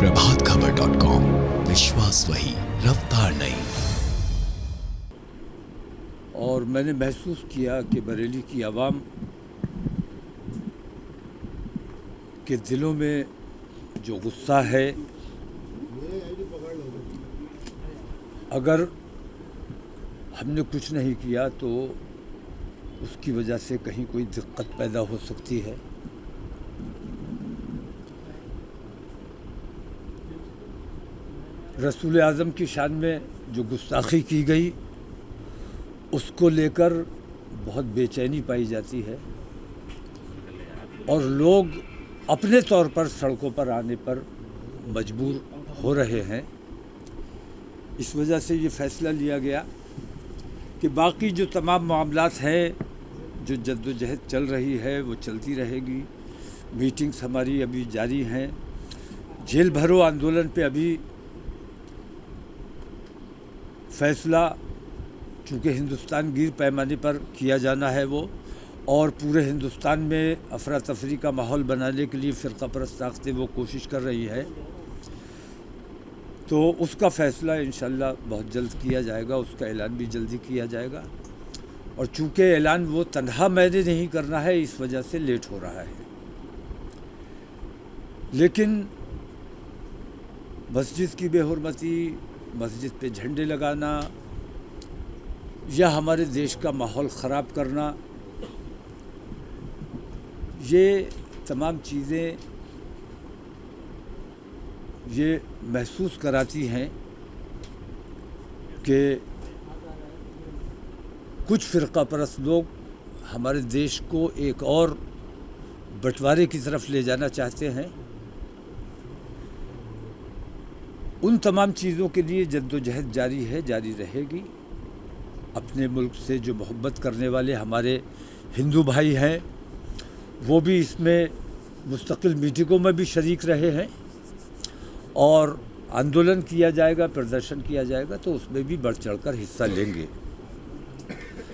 प्रभातखबर.com, विश्वास वही, रफ्तार नहीं। और मैंने महसूस किया कि बरेली की आवाम के दिलों में जो गुस्सा है, अगर हमने कुछ नहीं किया तो उसकी वजह से कहीं कोई दिक्कत पैदा हो सकती है। रसूल आज़म की शान में जो गुस्ताखी की गई उसको लेकर बहुत बेचैनी पाई जाती है और लोग अपने तौर पर सड़कों पर आने पर मजबूर हो रहे हैं। इस वजह से ये फ़ैसला लिया गया कि बाकी जो तमाम मामलात हैं, जो जद्दोजहद चल रही है वो चलती रहेगी। मीटिंग्स हमारी अभी जारी हैं। जेल भरो आंदोलन पे अभी फ़ैसला चूँकि हिंदुस्तान गिर पैमाने पर किया जाना है वो, और पूरे हिंदुस्तान में अफरा तफरी का माहौल बनाने के लिए फ़िरक़ा परस्त ताकतें वो कोशिश कर रही है, तो उसका फ़ैसला इंशाअल्लाह बहुत जल्द किया जाएगा। उसका ऐलान भी जल्दी किया जाएगा। और चूँकि ऐलान वो तन्हा मैंने नहीं करना है, इस वजह से लेट हो रहा है। लेकिन मस्जिद की बेहुरमती, मस्जिद पे झंडे लगाना या हमारे देश का माहौल ख़राब करना, ये तमाम चीज़ें ये महसूस कराती हैं कि कुछ फ़िरक़ा परस्त लोग हमारे देश को एक और बंटवारे की तरफ ले जाना चाहते हैं। उन तमाम चीज़ों के लिए जद्दोजहद जारी है, जारी रहेगी। अपने मुल्क से जो मोहब्बत करने वाले हमारे हिंदू भाई हैं वो भी इसमें मुस्तकिल मीटिंगों में भी शरीक रहे हैं, और आंदोलन किया जाएगा, प्रदर्शन किया जाएगा तो उसमें भी बढ़ चढ़ कर हिस्सा लेंगे।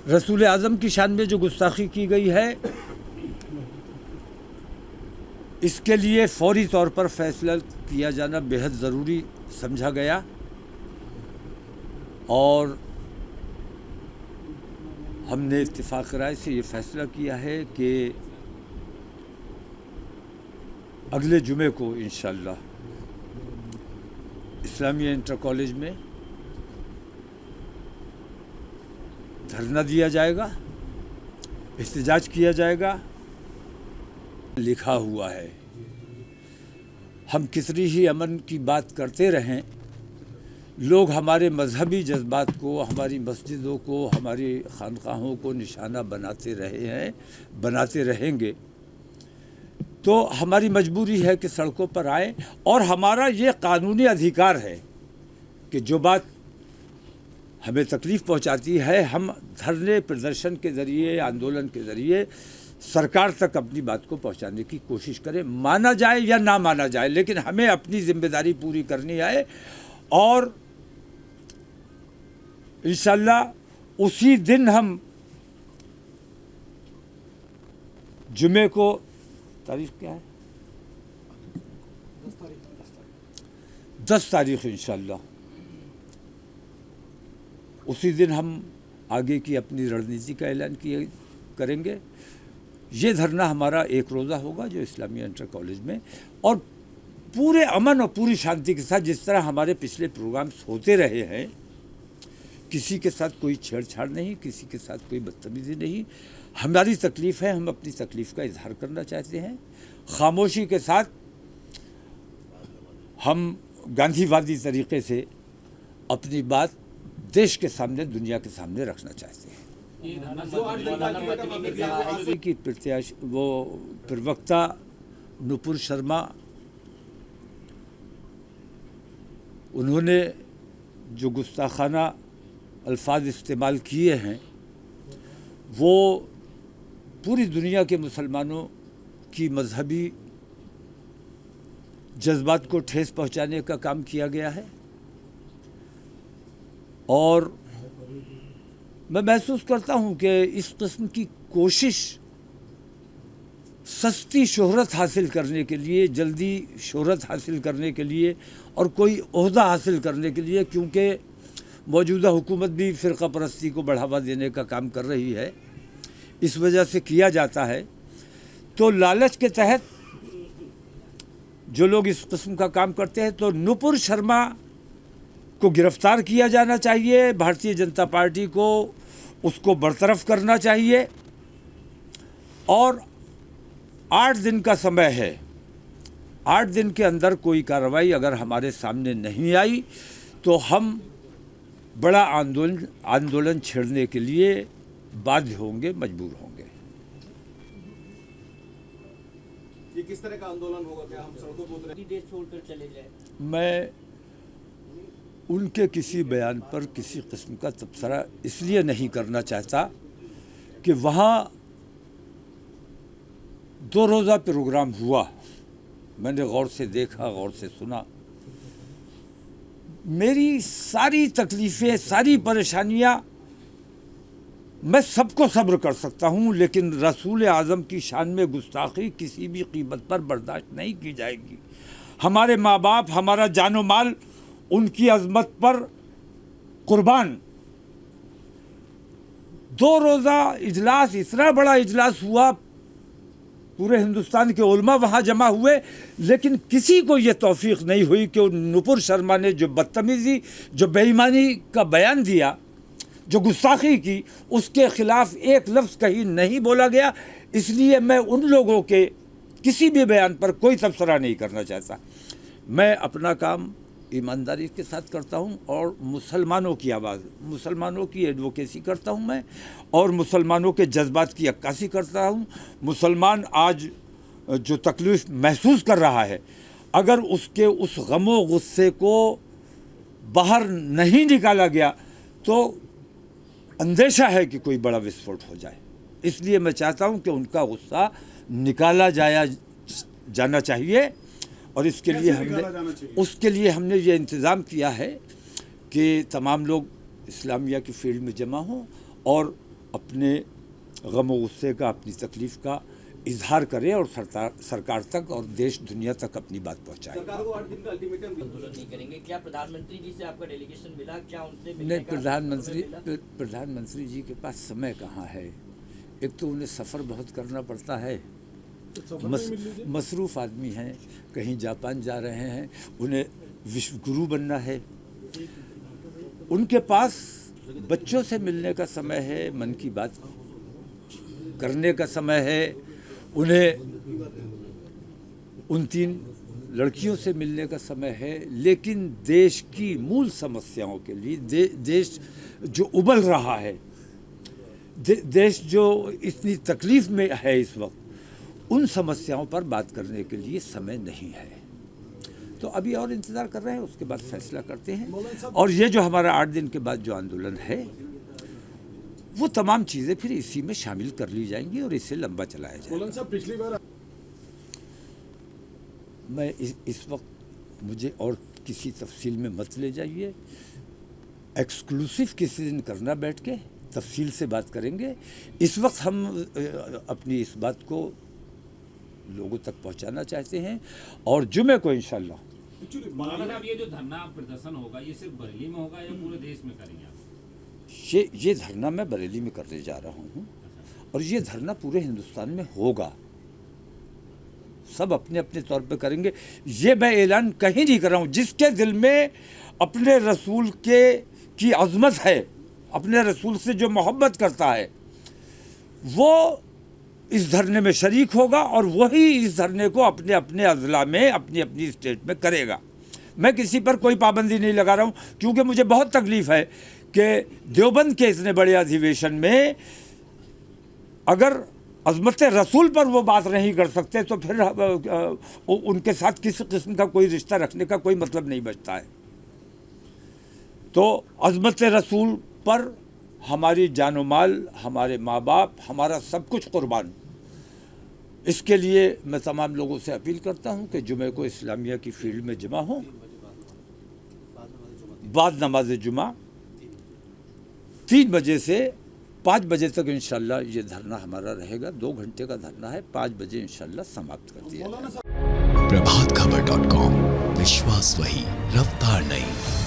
रसूल आज़म की शान में जो गुस्ताखी की गई है, इसके लिए फौरी तौर पर फ़ैसला किया जाना बेहद ज़रूरी समझा गया। और हमने इत्तेफाक राय से ये फ़ैसला किया है कि अगले जुमे को इंशाअल्लाह इस्लामिया इंटर कॉलेज में धरना दिया जाएगा, एहतजाज किया जाएगा। लिखा हुआ है, हम कितनी ही अमन की बात करते रहें, लोग हमारे मजहबी जज्बात को, हमारी मस्जिदों को, हमारी खानकाहों को निशाना बनाते रहे हैं, बनाते रहेंगे। तो हमारी मजबूरी है कि सड़कों पर आएँ, और हमारा ये कानूनी अधिकार है कि जो बात हमें तकलीफ़ पहुंचाती है, हम धरने प्रदर्शन के ज़रिए, आंदोलन के ज़रिए सरकार तक अपनी बात को पहुंचाने की कोशिश करें। माना जाए या ना माना जाए, लेकिन हमें अपनी ज़िम्मेदारी पूरी करनी है। और इंशाअल्लाह उसी दिन हम जुमे को, तारीख क्या है, 10 तारीख इंशाअल्लाह, उसी दिन हम आगे की अपनी रणनीति का ऐलान करेंगे। ये धरना हमारा एक रोज़ा होगा जो इस्लामिया इंटर कॉलेज में, और पूरे अमन और पूरी शांति के साथ, जिस तरह हमारे पिछले प्रोग्राम्स होते रहे हैं। किसी के साथ कोई छेड़छाड़ नहीं, किसी के साथ कोई बदतमीज़ी नहीं। हमारी तकलीफ़ है, हम अपनी तकलीफ़ का इजहार करना चाहते हैं। खामोशी के साथ हम गांधीवादी तरीक़े से अपनी बात देश के सामने, दुनिया के सामने रखना चाहते हैं। कि प्रवक्ता नुपुर शर्मा, उन्होंने जो गुस्ताखाना अल्फाज इस्तेमाल किए हैं वो पूरी दुनिया के मुसलमानों की मजहबी जज्बात को ठेस पहुंचाने का काम किया गया है। और मैं महसूस करता हूं कि इस किस्म की कोशिश सस्ती शोहरत हासिल करने के लिए, जल्दी शोहरत हासिल करने के लिए और कोई ओहदा हासिल करने के लिए, क्योंकि मौजूदा हुकूमत भी फ़िरका परस्ती को बढ़ावा देने का काम कर रही है, इस वजह से किया जाता है। तो लालच के तहत जो लोग इस किस्म का काम करते हैं, तो नुपुर शर्मा को गिरफ्तार किया जाना चाहिए, भारतीय जनता पार्टी को उसको बरतरफ करना चाहिए और 8 दिन का समय है। 8 दिन के अंदर कोई कार्रवाई अगर हमारे सामने नहीं आई तो हम बड़ा आंदोलन छेड़ने के लिए बाध्य होंगे, मजबूर होंगे। ये किस तरह का आंदोलन होगा? क्या हम सड़कों पर उतरे? देश छोड़कर चले जाए? मैं उनके किसी बयान पर किसी किस्म का तबसरा इसलिए नहीं करना चाहता कि वहाँ 2 रोज़ा प्रोग्राम हुआ, मैंने गौर से देखा, गौर से सुना। मेरी सारी तकलीफ़ें, सारी परेशानियाँ मैं सबको सब्र कर सकता हूँ, लेकिन रसूल आज़म की शान में गुस्ताखी किसी भी कीमत पर बर्दाश्त नहीं की जाएगी। हमारे माँ बाप, हमारा जानो माल उनकी अज़मत पर कुर्बान। 2 रोज़ा इजलास, इतना बड़ा इजलास हुआ, पूरे हिंदुस्तान के उलमा वहाँ जमा हुए, लेकिन किसी को ये तौफीक नहीं हुई कि नुपुर शर्मा ने जो बदतमीज़ी, जो बेईमानी का बयान दिया, जो गुस्ताखी की, उसके ख़िलाफ़ एक लफ्ज़ कहीं नहीं बोला गया। इसलिए मैं उन लोगों के किसी भी बयान पर कोई तबसरा नहीं करना चाहता। मैं अपना काम ईमानदारी के साथ करता हूं और मुसलमानों की आवाज़, मुसलमानों की एडवोकेसी करता हूं मैं, और मुसलमानों के जज्बात की अक्कासी करता हूं। मुसलमान आज जो तकलीफ़ महसूस कर रहा है, अगर उसके उस गमो गुस्से को बाहर नहीं निकाला गया तो अंदेशा है कि कोई बड़ा विस्फोट हो जाए। इसलिए मैं चाहता हूं कि उनका गुस्सा निकाला जाना चाहिए, और इसके लिए हमने ये इंतज़ाम किया है कि तमाम लोग इस्लामिया की फील्ड में जमा हों और अपने गम व गुस्से का, अपनी तकलीफ़ का इजहार करें और सरकार तक और देश दुनिया तक अपनी बात पहुंचाएं। सरकार को 8 दिन का अल्टीमेटम आंदोलन नहीं करेंगे? क्या प्रधानमंत्री जी से आपका डेलीगेशन मिला? क्या उनसे नहीं, प्रधानमंत्री जी के पास समय कहाँ है। एक तो उन्हें सफ़र बहुत करना पड़ता है, मसरूफ़ आदमी हैं, कहीं जापान जा रहे हैं, उन्हें विश्व गुरु बनना है। उनके पास बच्चों से मिलने का समय है, मन की बात करने का समय है, उन्हें उन 3 लड़कियों से मिलने का समय है। लेकिन देश की मूल समस्याओं के लिए, देश जो उबल रहा है, देश जो इतनी तकलीफ़ में है इस वक्त, उन समस्याओं पर बात करने के लिए समय नहीं है। तो अभी और इंतज़ार कर रहे हैं, उसके बाद फैसला करते हैं। और ये जो हमारा 8 दिन के बाद जो आंदोलन है, वो तमाम चीज़ें फिर इसी में शामिल कर ली जाएंगी और इसे लंबा चलाया जाएगा। मौलाना साहब, पिछली बार मैं इस वक्त मुझे और किसी तफसील में मत ले जाइए। एक्सक्लूसिव किसी दिन करना, बैठ के तफसील से बात करेंगे। इस वक्त हम अपनी इस बात को लोगों तक पहुंचाना चाहते हैं और जुमे को इंशाल्लाह। मौलाना साहब, ये जो धरना प्रदर्शन होगा, ये सिर्फ बरेली में होगा या पूरे देश में करेंगे आप? ये धरना मैं बरेली में करने जा रहा हूँ और ये धरना पूरे हिंदुस्तान में होगा। सब अपने अपने तौर पे करेंगे। ये मैं ऐलान कहीं नहीं कर रहा हूँ। जिसके दिल में अपने रसूल की अज़मत है, अपने रसूल से जो मोहब्बत करता है, वो इस धरने में शरीक होगा और वही इस धरने को अपने अपने अज़ला में, अपनी अपनी स्टेट में करेगा। मैं किसी पर कोई पाबंदी नहीं लगा रहा हूँ, क्योंकि मुझे बहुत तकलीफ़ है कि देवबंद के इतने बड़े अधिवेशन में अगर अज़मत रसूल पर वो बात नहीं कर सकते तो फिर उनके साथ किसी किस्म का कोई रिश्ता रखने का कोई मतलब नहीं बचता है। तो अज़मत रसूल पर हमारी जानो माल, हमारे माँ बाप, हमारा सब कुछ कुर्बान। इसके लिए मैं तमाम लोगों से अपील करता हूँ कि जुमे को इस्लामिया की फील्ड में जमा हों, बाद नमाज जुमा 3 बजे से 5 बजे तक इंशाल्लाह ये धरना हमारा रहेगा। 2 घंटे का धरना है, 5 बजे इंशाल्लाह समाप्त कर दिया जाएगा। प्रभातखबर.com, विश्वास वही, रफ्तार नहीं।